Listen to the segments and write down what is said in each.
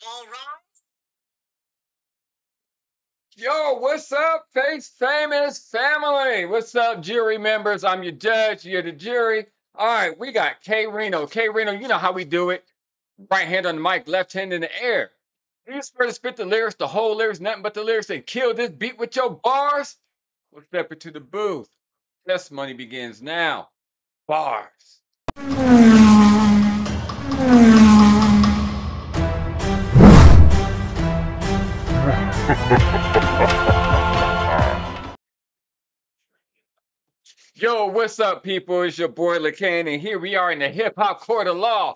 All right. Yo, what's up, Face Famous family? What's up, jury members? I'm your judge, you're the jury. All right, we got K-RINO. K-RINO, you know how we do it. Right hand on the mic, left hand in the air. You swear to spit the lyrics, the whole lyrics, nothing but the lyrics, and kill this beat with your bars? We'll step into the booth. Testimony begins now. Bars. Yo, what's up, people? It's your boy LaCane, and here we are in the hip hop court of law.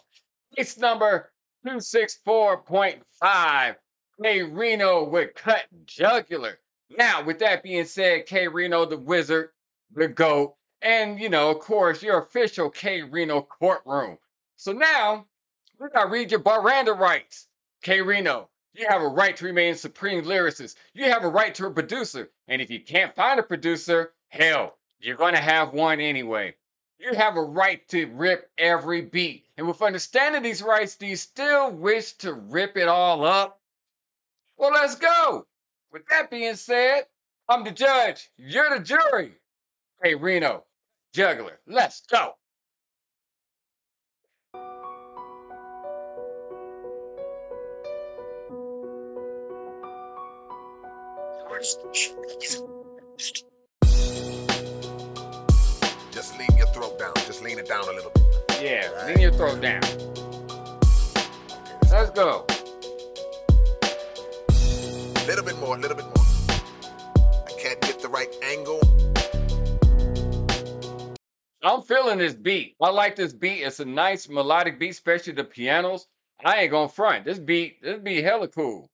Case number 264.5. K-RINO with cut jugular. Now, with that being said, K-RINO the wizard, the GOAT, and of course, your official K-RINO courtroom. So now, we gotta read your Miranda rights. K-RINO, you have a right to remain supreme lyricist. You have a right to a producer. And if you can't find a producer, hell, you're going to have one anyway. You have a right to rip every beat. And with understanding these rights, do you still wish to rip it all up? Well, let's go. With that being said, I'm the judge. You're the jury. K-RINO, jugular. Let's go. Just lean your throat down. Just lean it down a little bit. Yeah, lean your throat down. Let's go. A little bit more, a little bit more. I can't get the right angle. I'm feeling this beat. I like this beat. It's a nice melodic beat, especially the pianos. I ain't gonna front. This beat hella cool.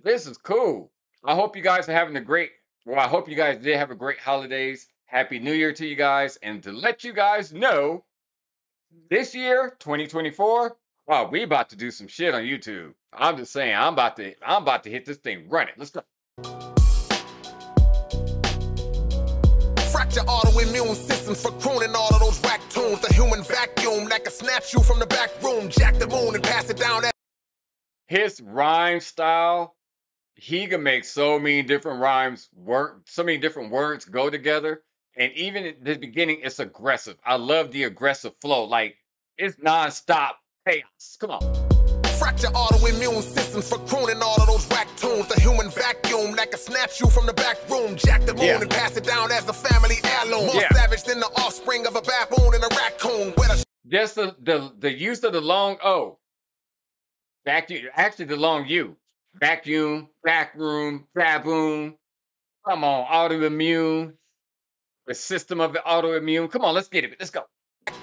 This is cool. I hope you guys are having a great, I hope you guys did have a great holidays. Happy New Year to you guys. And to let you guys know, this year, 2024, wow, we about to do some shit on YouTube. I'm just saying, I'm about to hit this thing running. Let's go. Fracture autoimmune system for crooning all of those whack tunes. The human vacuum that can snatch you from the back room, jack the moon and pass it down. His rhyme style, he can make so many different rhymes work, so many different words go together. And even at the beginning, it's aggressive. I love the aggressive flow. Like, it's nonstop chaos. Come on. Fracture autoimmune systems for crooning all of those whack tunes. The human vacuum that can snatch you from the back room, jack the moon and pass it down as a family heirloom. More savage than the offspring of a baboon and a raccoon. Just the use of the long O. Vacuum, actually the long U. Vacuum, backroom, baboon. Come on, autoimmune. The system of the autoimmune. Come on, let's get it. Let's go.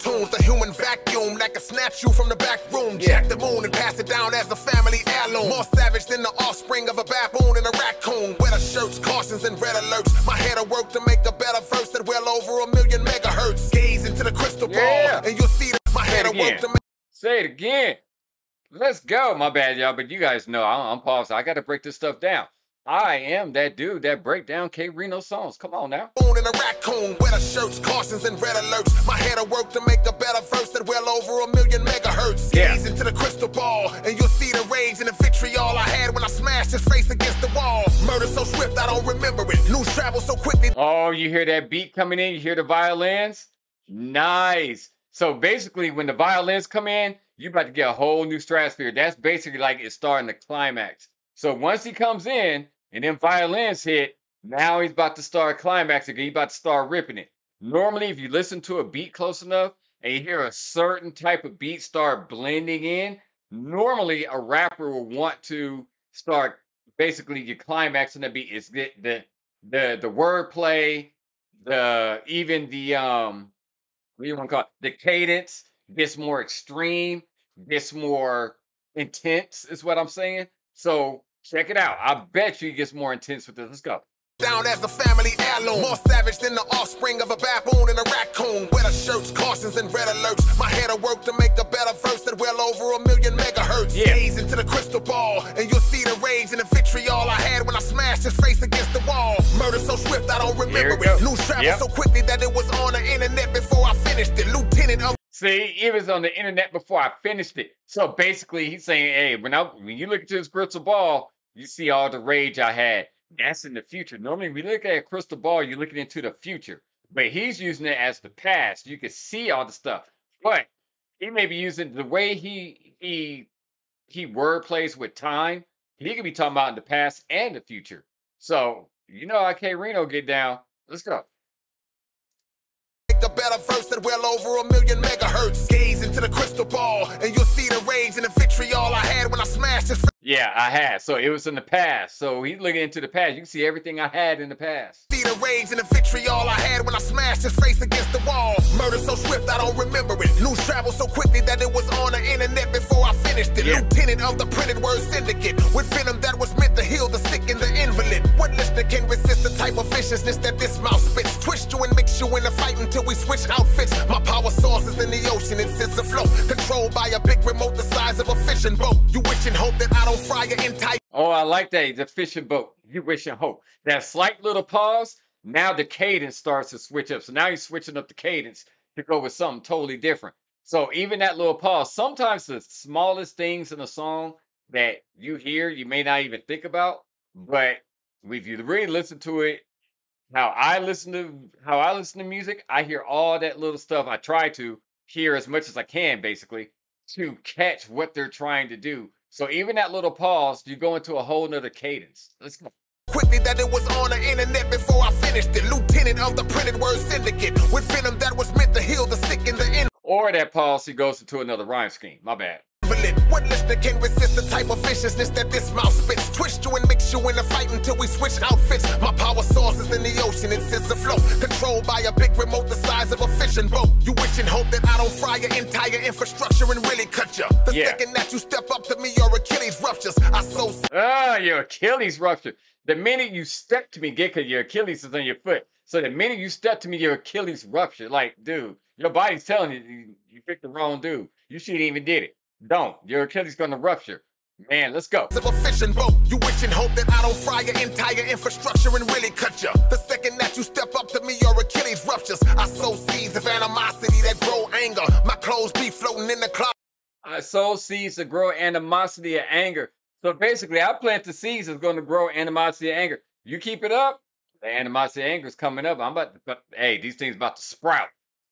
Tunes, the human vacuum that can snatch you from the back room, jack the moon and pass it down as a family heirloom. More savage than the offspring of a baboon and a raccoon. Weather shirts, cautions, and red alerts. My head will work to make a better verse at well over 1,000,000 megahertz. Gaze into the crystal ball, and you'll see that my head will work to make. Say it again. Let's go. My bad, y'all, but you guys know I'm paused. I got to break this stuff down. I am that dude that break down K-RINO songs. Come on now. And a raccoon, weather shirts, cautions, and red alerts. My head will work to make a better verse at well over 1,000,000 megahertz. Gaze into the crystal ball, and you'll see the rage and the vitriol I had when I smashed his face against the wall. Murder so swift I don't remember it. News travel so quickly. Oh, you hear that beat coming in? You hear the violins? Nice. So basically, when the violins come in, you about to get a whole new stratosphere. That's basically like it's starting the climax. So once he comes in and then violins hit, now he's about to start climax again. He's about to start ripping it. Normally, if you listen to a beat close enough and you hear a certain type of beat start blending in, normally a rapper will want to start basically your climax in the beat. It's the wordplay, what do you want to call it? The cadence gets more extreme, gets more intense, is what I'm saying. So check it out. I bet you it gets more intense with this. Let's go. Down as a family heirloom. More savage than the offspring of a baboon and a raccoon. Weather shirts, cautions, and red alerts. My head will work to make a better verse at well over 1,000,000 megahertz. Gaze into the crystal ball, and you'll see the rage and the vitriol I had when I smashed his face against the wall. Murder so swift I don't remember it. News traveled so quickly that it was on the internet before I finished it. Lieutenant of See, it was on the internet before I finished it. So basically, he's saying, hey, when you look into this crystal ball, you see all the rage I had. That's in the future. Normally, when you look at a crystal ball, you're looking into the future. But he's using it as the past. You can see all the stuff. But he may be using the way he word plays with time. He could be talking about in the past and the future. So you know how K-RINO get down. Let's go. A better verse at well over 1,000,000 megahertz. Gaze into the crystal ball, and you'll see the rage and the vitriol I had when I smashed it. Yeah, I had. So it was in the past. So he's looking into the past. You can see everything I had in the past. See the rage and the vitriol I had when I smashed his face against the wall. Murder so swift I don't remember it. News traveled so quickly that it was on the internet before I finished it. Yeah. Lieutenant of the printed word syndicate, with venom that was meant to heal the sick and the invalid. What listener can resist the type of viciousness that this mouth spits? Twist you and mix you in the fight until we switch outfits. My power source is in the ocean, it sits afloat, controlled by a big remote the size of a fishing boat. You wish and hope that I don't fry your entire. Oh, I like that. The fishing boat. You wish and hope. That slight little pause. Now the cadence starts to switch up. So now he's switching up the cadence to go with something totally different. So even that little pause, sometimes the smallest things in a song that you hear, you may not even think about. But if you really listen to it, how I listen to music, I hear all that little stuff. I try to hear as much as I can, basically, to catch what they're trying to do. So even that little pause, you go into a whole nother cadence. Let's go. Quickly that it was on the internet before I finished it. Lieutenant of the printed word syndicate, with venom that was meant to heal the sick and the invalid. Or that pause, he goes into another rhyme scheme. My bad. What listener can resist the type of viciousness that this mouth spits? Twist you and mix you in a fight until we switch outfits. My power source is in the ocean, it sits afloat, controlled by a big remote the size of a fishing boat. You wish and hope that I don't fry your entire infrastructure and really cut you. The second that you step up to me, your Achilles ruptures. Your Achilles rupture. The minute you step to me, Gecko, your Achilles is on your foot. So the minute you step to me, your Achilles rupture. Like, dude, your body's telling you picked the wrong dude. You shouldn't even did it. Don't. Your Achilles gonna rupture. Man, let's go. Of a fishing boat. You wish and hope that I don't fry your entire infrastructure and really cut you. The second that you step up to me, your Achilles ruptures. I sow seeds of animosity that grow anger. My clothes be floating in the closet. I sow seeds that grow animosity and anger. So basically, I plant the seeds that's going to grow animosity and anger. You keep it up, the animosity and anger is coming up. Hey, these things about to sprout.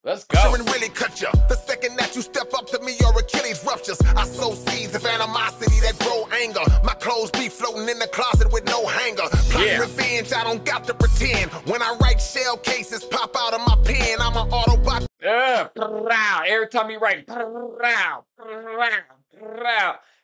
Let's go. And really cut you. The second that you step up to me, your Achilles ruptures. I sow seeds of animosity that grow anger. My clothes be floating in the closet with no hanger. Plotting revenge, I don't got to pretend. When I write shell cases pop out of my pen, I'm an Autobot. Every time you write,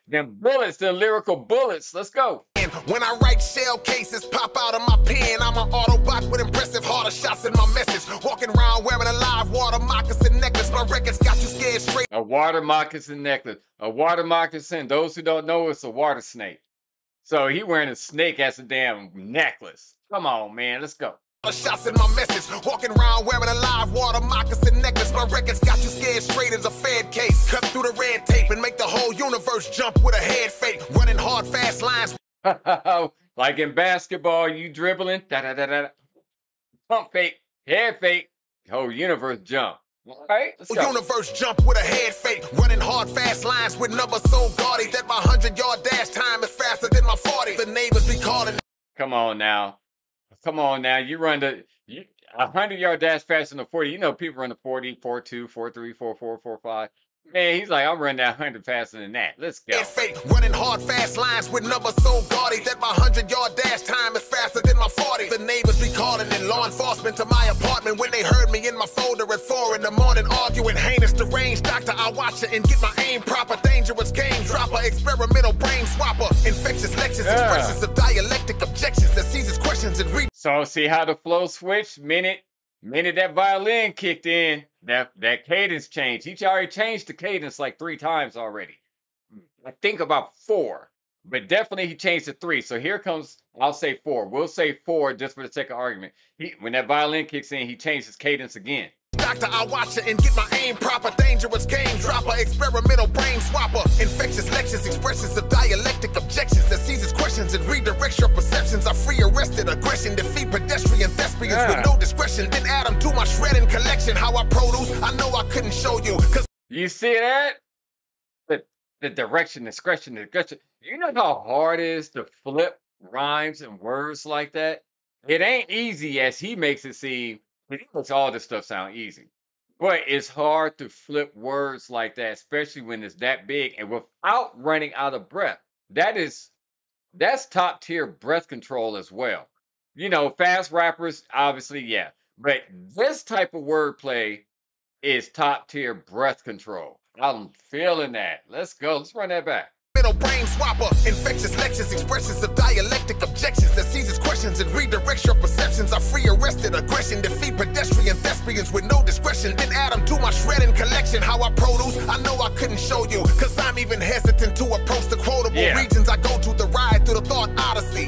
them bullets, the lyrical bullets. Let's go. When I write shell cases pop out of my pen, I'm an Autobot with impressive harder shots in my message. Walking around wearing a live water moccasin necklace. My records got you scared straight. A water moccasin necklace. A water moccasin. Those who don't know, it's a water snake. So he wearing a snake as a damn necklace. Come on, man. Let's go. Shots in my message, walking around wearing a live water moccasin necklace. My records got you scared straight as a Fed case. Cut through the red tape and make the whole universe jump with a head fake. Running hard, fast lines. Like in basketball, you dribbling, pump fake, head fake, whole universe jump. All right, let's go. Universe jump with a head fake. Running hard, fast lines with numbers so gaudy that my 100-yard dash time is faster than my 40. The neighbors be calling. Come on now. Come on now, you run a 100-yard dash faster than a 40. You know people run the 40, 4.2, 4.3, 4.4, 4.5. Man, he's like, I'm running that 100 faster than that. Let's go. Fake, running hard, fast lines with numbers so gaudy that my 100-yard dash time is faster than my 40. The neighbors be calling in law enforcement to my apartment when they heard me in my folder at 4 in the morning arguing. Heinous, deranged doctor, I watch it and get my aim proper. Dangerous game dropper, experimental brain swapper. Infectious lectures, expressions of dialectic objections that seizes questions and read. So see how the flow switched? Minute that violin kicked in, that cadence changed. He already changed the cadence like 3 times already. I think about 4, but definitely he changed to 3. So here comes, I'll say 4. We'll say 4 just for the sake of argument. When that violin kicks in, he changed his cadence again. Doctor, I watch it and get my aim proper. Dangerous game dropper, experimental brain swapper. Infectious lectures, expressions of dialectic objections that seizes questions and redirects your perceptions. I free arrested aggression, defeat pedestrian thespians with no discretion. Then add them to my shredding collection. How I produce, I know I couldn't show you. 'Cause You see that? The the direction, discretion, the discretion. You know how hard it is to flip rhymes and words like that? It ain't easy as he makes it seem. But he makes all this stuff sound easy. But it's hard to flip words like that, especially when it's that big and without running out of breath. That is that's top tier breath control as well. You know, fast rappers, obviously, yeah. But this type of wordplay is top tier breath control. I'm feeling that. Let's go. Let's run that back. Middle brain swapper, infectious lectures, expressions of dialectic objections that seizes questions and redirects your perceptions. I free arrested aggression, defeat pedestrian thespians with no discretion. Then add them to my shredding collection. How I produce, I know I couldn't show you, cause I'm even hesitant to approach the quotable regions I go to. The ride through the thought odyssey.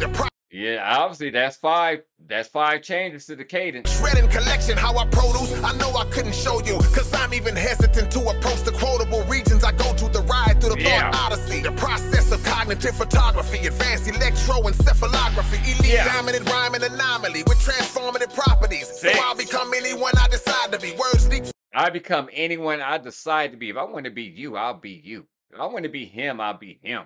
Yeah, obviously that's five. That's five changes to the cadence. Shredding collection, how I produce. I know I couldn't show you, cause I'm even hesitant to approach the quotable regions I go to. The ride through the thought odyssey. The process of cognitive photography, advanced electroencephalography, elite dominant rhyming anomaly with transformative properties. So I'll become anyone I decide to be. Words leak. I become anyone I decide to be. If I want to be you, I'll be you. If I want to be him, I'll be him.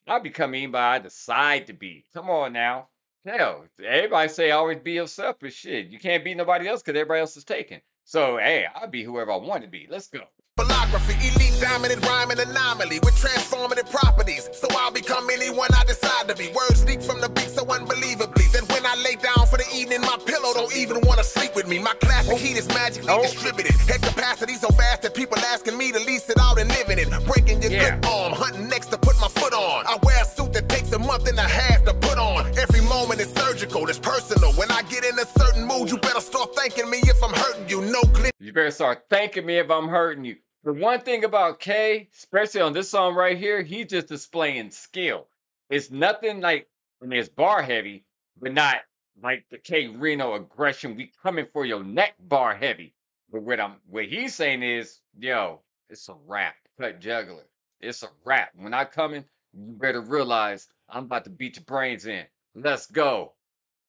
I'll become anybody I decide to be. Come on now. Hell, everybody say always be yourself, but shit, you can't be nobody else because everybody else is taken. So, hey, I'll be whoever I want to be. Let's go. Philography, elite dominant rhyming anomaly with transformative properties. So I'll become anyone I decide to be. Words leak from the beat so unbelievably. Then when I lay down for the evening, my pillow don't even want to sleep with me. My classic heat is magically distributed. Head capacity so fast that people asking me to lease it out and live in it. Breaking your good arm, hunting next to put my foot on. I wear a suit that takes a month and a half to put on. Every moment is surgical, it's personal. When I get in a certain mood, you better start thanking me if I'm hurting you. No glitch. You better start thanking me if I'm hurting you. The one thing about K, especially on this song right here, he's just displaying skill. It's nothing like, I mean, it's bar heavy, but not like the K-RINO aggression. We coming for your neck bar heavy. But what he's saying is, yo, it's a rap. Cut jugular. It's a rap. When I coming, you better realize I'm about to beat your brains in. Let's go.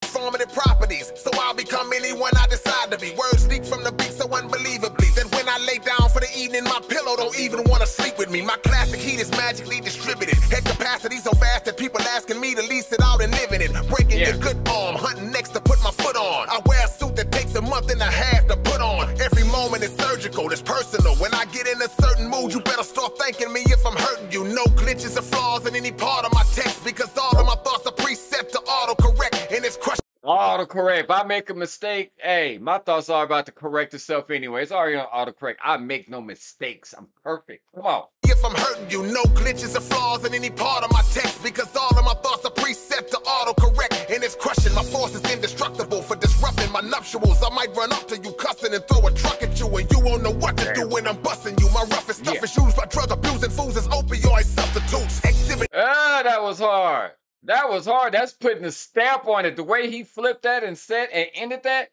Transformative properties, so I'll become anyone I decide to be. Words leak from the beat so unbelievably. Then when I lay down for the evening, my pillow don't even want to sleep with me. My classic heat is magically distributed. Head capacity so fast that people asking me to lease it out and live in it. Breaking your good arm, hunting next to put my foot on. I wear a suit that takes a month and a half to put on. Every moment is surgical, it's personal. When I get in a certain mood, you better start thanking me if I'm hurting you. No glitches or flaws in any part of my text, because all of my thoughts are preset to autocorrect, and it's crushed. Autocorrect. If I make a mistake, hey, my thoughts are about to correct itself anyway. It's already on autocorrect. I make no mistakes. I'm perfect. Come on. If I'm hurting you, no glitches or flaws in any part of my text, because all of my thoughts are preset to autocorrect, and it's crushing. My force is indestructible for disrupting my nuptials. I might run up to you cussing and throw a truck at you, and you won't know what to do when I'm busting you. My roughest stuff is used by drug abusing fools as opioid substitutes. Exhibit. That was hard. That was hard. That's putting a stamp on it. The way he flipped that and said and ended that,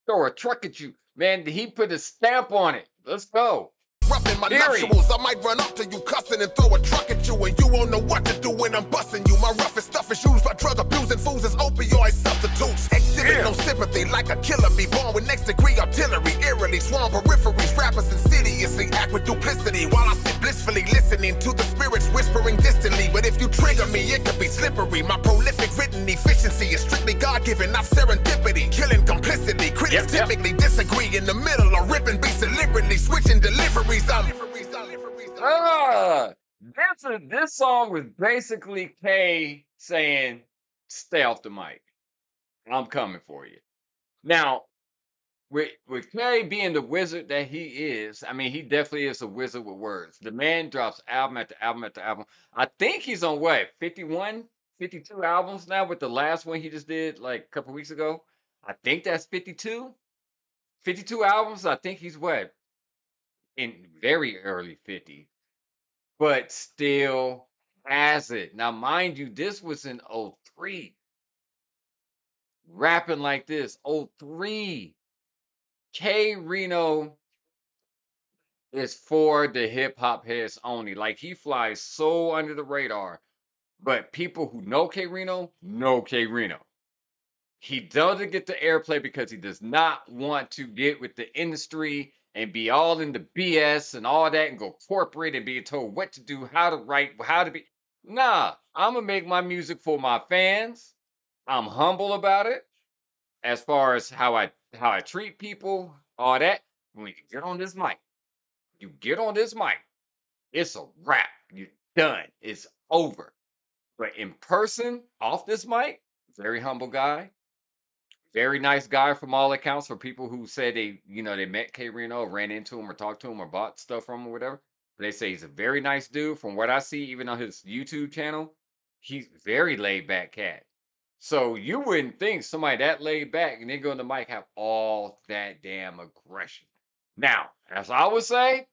throw a truck at you. Man, he put a stamp on it. Let's go. Roughing my nuptials, I might run up to you cussing and throw a truck at you, and you won't know what to do when I'm busting you. My roughest stuff is used by drug abusing fools as opioid substitutes. Exhibit no sympathy like a killer bee, born with next degree artillery. Eerily swarm peripheries, rappers insidiously act with duplicity, while I sit blissfully listening to the spirits whispering distantly. But if you trigger me, it could be slippery. My prolific written efficiency is strictly God-given, not serendipity. Killing complicity, critics typically disagree. In the middle of ripping beats deliberately, switching deliveries. This song was basically K saying, stay off the mic. I'm coming for you. Now, with K being the wizard that he is, I mean, he definitely is a wizard with words. The man drops album after album after album. I think he's on what, 51, 52 albums now with the last one he just did like a couple weeks ago. I think that's 52. 52 albums. I think he's what? In very early 50s, but still has it. Now, mind you, this was in '03. Rapping like this, '03. K-RINO is for the hip hop heads only. Like, he flies so under the radar, but people who know K-RINO know K-RINO. He doesn't get the airplay because he does not want to get with the industry and be all in the BS and all that and go corporate and being told what to do, how to write, how to be. Nah, I'm gonna make my music for my fans. I'm humble about it as far as how I treat people, all that. When you get on this mic, you get on this mic, it's a wrap. You're done. It's over. But in person, off this mic, very humble guy, very nice guy from all accounts. For people who said they met K Reno, ran into him, or talked to him, or bought stuff from him, or whatever. They say he's a very nice dude. From what I see, even on his YouTube channel, he's very laid back cat. So you wouldn't think somebody that laid back and then go on the mic have all that damn aggression. Now, as I would say,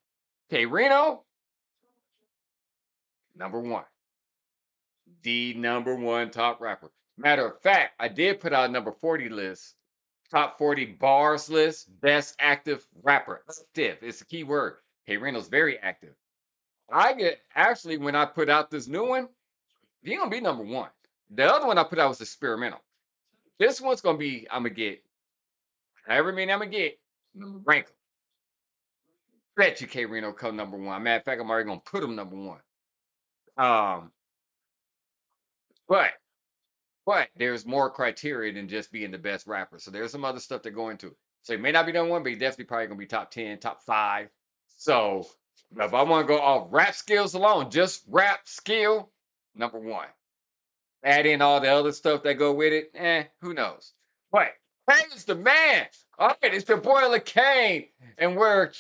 K Reno, number one, the number one top rapper. Matter of fact, I did put out a number 40 list, top 40 bars list, best active rapper. Active, it's a key word. K Reno's very active. I get actually when I put out this new one, he gonna be number one. The other one I put out was experimental. This one's gonna be, I'm gonna get however many I'm gonna get, rank 'em. Bet you K Reno come number one. Matter of fact, I'm already gonna put him number one. Um, but But there's more criteria than just being the best rapper. So there's some other stuff that go into it. So he may not be number one, but he definitely probably gonna be top 10, top five. So if I want to go off rap skills alone, just rap skill, number one. Add in all the other stuff that go with it, who knows? But Kane's the man. All right, it's your boy Kane, and we're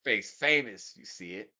face famous. You see it.